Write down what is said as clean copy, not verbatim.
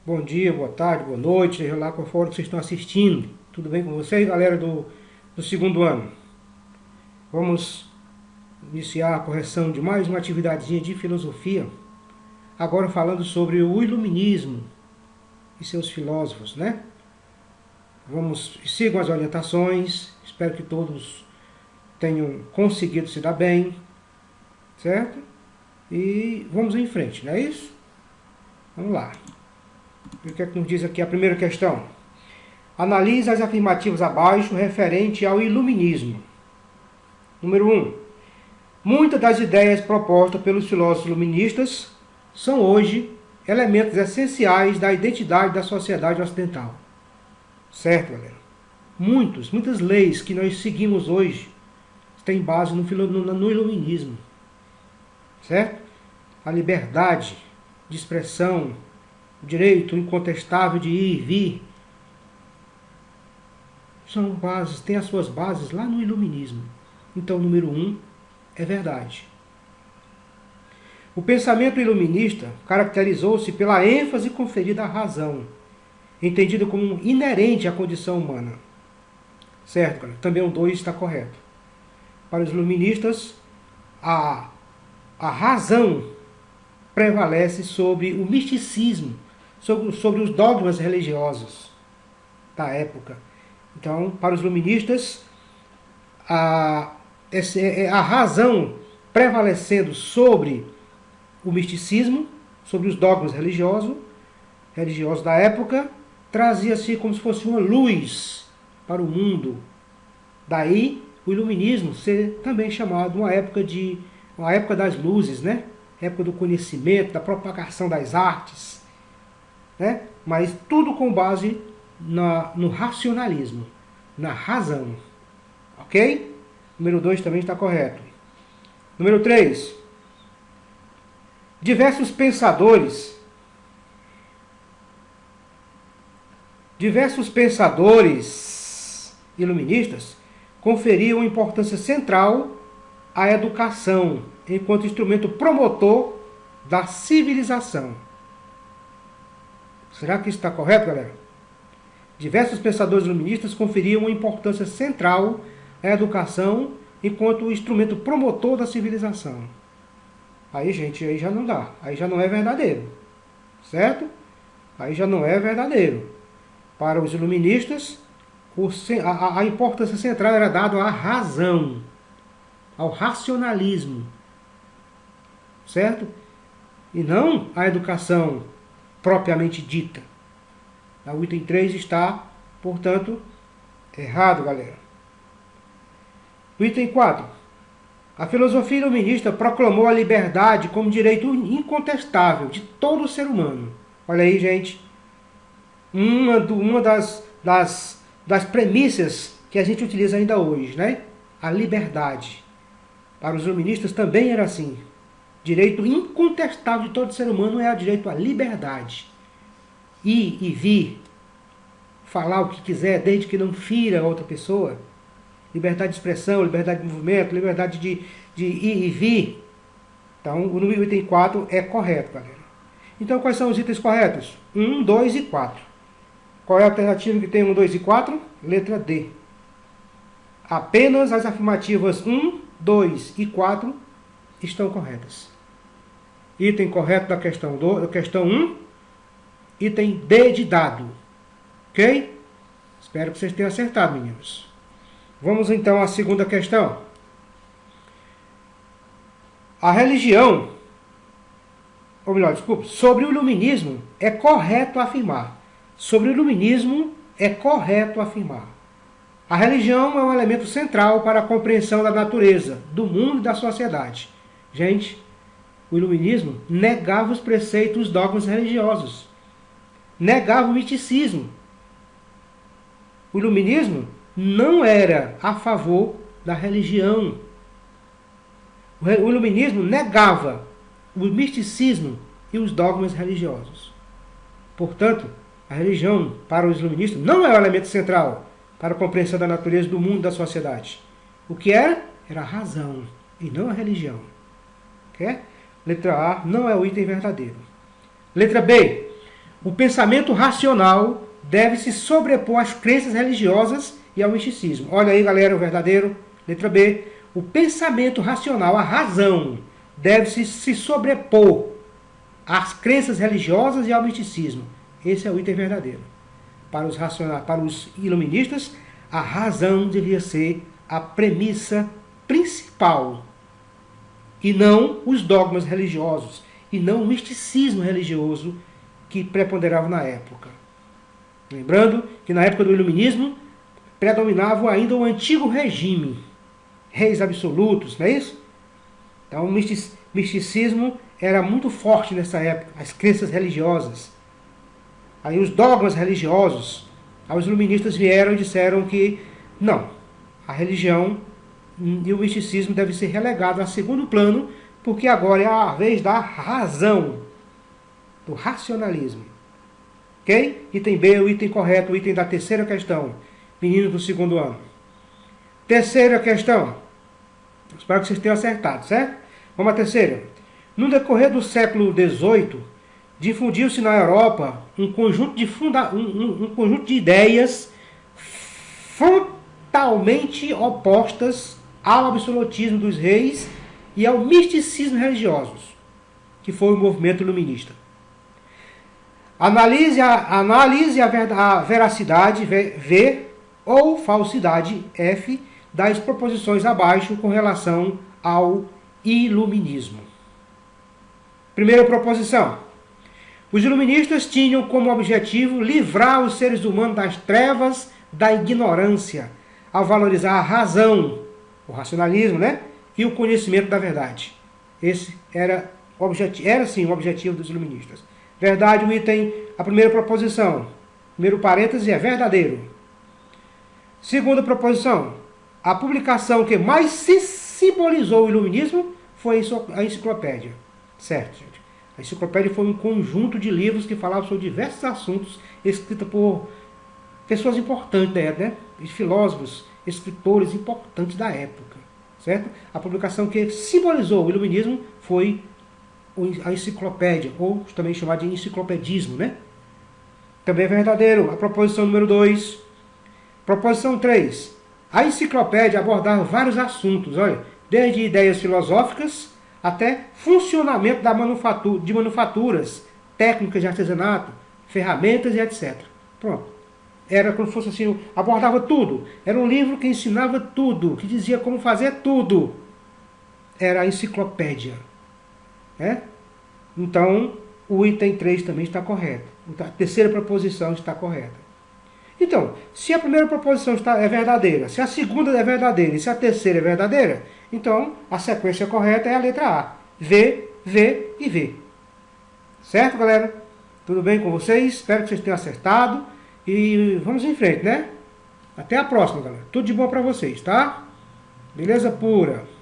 Bom dia, boa tarde, boa noite, seja lá qual for que vocês estão assistindo. Tudo bem com vocês, galera do segundo ano? Vamos iniciar a correção de mais uma atividadezinha de filosofia. Agora falando sobre o iluminismo e seus filósofos, né? Sigam as orientações, espero que todos tenham conseguido se dar bem, certo? E vamos em frente, não é isso? Vamos lá. O que é que nos diz aqui a primeira questão? Analise as afirmativas abaixo referente ao iluminismo. Número 1. Muitas das ideias propostas pelos filósofos iluministas são hoje elementos essenciais da identidade da sociedade ocidental. Certo, galera? Muitas leis que nós seguimos hoje têm base no iluminismo. Certo? A liberdade de expressão, o direito incontestável de ir e vir, têm as suas bases lá no iluminismo. Então, número 1 é verdade. O pensamento iluminista caracterizou-se pela ênfase conferida à razão, entendida como inerente à condição humana. Certo, galera? Também o 2 está correto. Para os iluministas, a razão prevalece sobre o misticismo, sobre os dogmas religiosos da época. Então, para os iluministas, a razão prevalecendo sobre o misticismo, sobre os dogmas religiosos da época, trazia-se como se fosse uma luz para o mundo. Daí, o iluminismo ser também chamado uma época das luzes, né? Época do conhecimento, da propagação das artes, né? Mas tudo com base no racionalismo, na razão. Ok? Número 2 também está correto. Número 3. Diversos pensadores iluministas conferiam importância central à educação enquanto instrumento promotor da civilização. Será que isso está correto, galera? Diversos pensadores iluministas conferiam uma importância central à educação enquanto instrumento promotor da civilização. Aí, gente, aí já não dá. Aí já não é verdadeiro. Certo? Aí já não é verdadeiro. Para os iluministas, a importância central era dada à razão, ao racionalismo. Certo? E não à educação propriamente dita. O item 3 está, portanto, errado, galera. O item 4. A filosofia iluminista proclamou a liberdade como direito incontestável de todo ser humano. Olha aí, gente. Uma das premissas que a gente utiliza ainda hoje, né? A liberdade. Para os iluministas também era assim. Direito incontestável de todo ser humano é o direito à liberdade. Ir e vir, falar o que quiser, desde que não fira a outra pessoa. Liberdade de expressão, liberdade de movimento, liberdade de ir e vir. Então, o número item 4 é correto, galera. Então, quais são os itens corretos? 1, 2 e 4. Qual é a alternativa que tem 1, 2 e 4? Letra D. Apenas as afirmativas 1, 2 e 4 estão corretas. Item correto da questão 1, item D de dado. Ok? Espero que vocês tenham acertado, meninos. Vamos então à segunda questão. A religião, ou melhor, desculpe, sobre o iluminismo é correto afirmar. Sobre o iluminismo é correto afirmar. A religião é um elemento central para a compreensão da natureza, do mundo e da sociedade. Gente, o iluminismo negava os preceitos dos dogmas religiosos. Negava o misticismo. O iluminismo não era a favor da religião. O iluminismo negava o misticismo e os dogmas religiosos. Portanto, a religião, para os iluministas, não é o elemento central para a compreensão da natureza, do mundo e da sociedade. O que era? Era a razão, e não a religião. Okay? Letra A não é o item verdadeiro. Letra B. O pensamento racional deve se sobrepor às crenças religiosas e ao misticismo. Olha aí, galera, o verdadeiro. Letra B. O pensamento racional, a razão, deve se sobrepor às crenças religiosas e ao misticismo. Esse é o item verdadeiro. Para os iluministas, a razão devia ser a premissa principal, e não os dogmas religiosos, e não o misticismo religioso que preponderava na época. Lembrando que na época do iluminismo predominava ainda o antigo regime, reis absolutos, não é isso? Então o misticismo era muito forte nessa época, as crenças religiosas. Aí os dogmas religiosos, aí os iluministas vieram e disseram que não, a religião e o misticismo devem ser relegados a segundo plano, porque agora é a vez da razão, do racionalismo. Ok? Item B, o item correto, o item da terceira questão. Meninos do segundo ano. Terceira questão. Espero que vocês tenham acertado, certo? Vamos à terceira. No decorrer do século XVIII, difundiu-se na Europa um conjunto de ideias frontalmente opostas ao absolutismo dos reis e ao misticismo religiosos, que foi o movimento iluminista. Analise a veracidade, V, ou falsidade, F, das proposições abaixo com relação ao iluminismo. Primeira proposição. Os iluministas tinham como objetivo livrar os seres humanos das trevas da ignorância, ao valorizar a razão, o racionalismo, né? E o conhecimento da verdade. Esse era sim o objetivo dos iluministas. Verdade, o item, a primeira proposição. Primeiro parêntese é verdadeiro. Segunda proposição. A publicação que mais se simbolizou o iluminismo foi a enciclopédia. Certo, gente. A enciclopédia foi um conjunto de livros que falavam sobre diversos assuntos, escrita por pessoas importantes da época, né? Filósofos, escritores importantes da época. Certo? A publicação que simbolizou o iluminismo foi a enciclopédia, ou também chamada de enciclopedismo, né? Também é verdadeiro. A proposição número 2. Proposição 3. A enciclopédia abordava vários assuntos, olha, desde ideias filosóficas até funcionamento de manufaturas, técnicas de artesanato, ferramentas e etc. Pronto. Era como se fosse assim, abordava tudo. Era um livro que ensinava tudo, que dizia como fazer tudo. Era a enciclopédia. É? Então, o item 3 também está correto. A terceira proposição está correta. Então, se a primeira proposição é verdadeira, se a segunda é verdadeira e se a terceira é verdadeira, então a sequência correta é a letra A. V, V e V. Certo, galera? Tudo bem com vocês? Espero que vocês tenham acertado. E vamos em frente, né? Até a próxima, galera. Tudo de bom para vocês, tá? Beleza pura.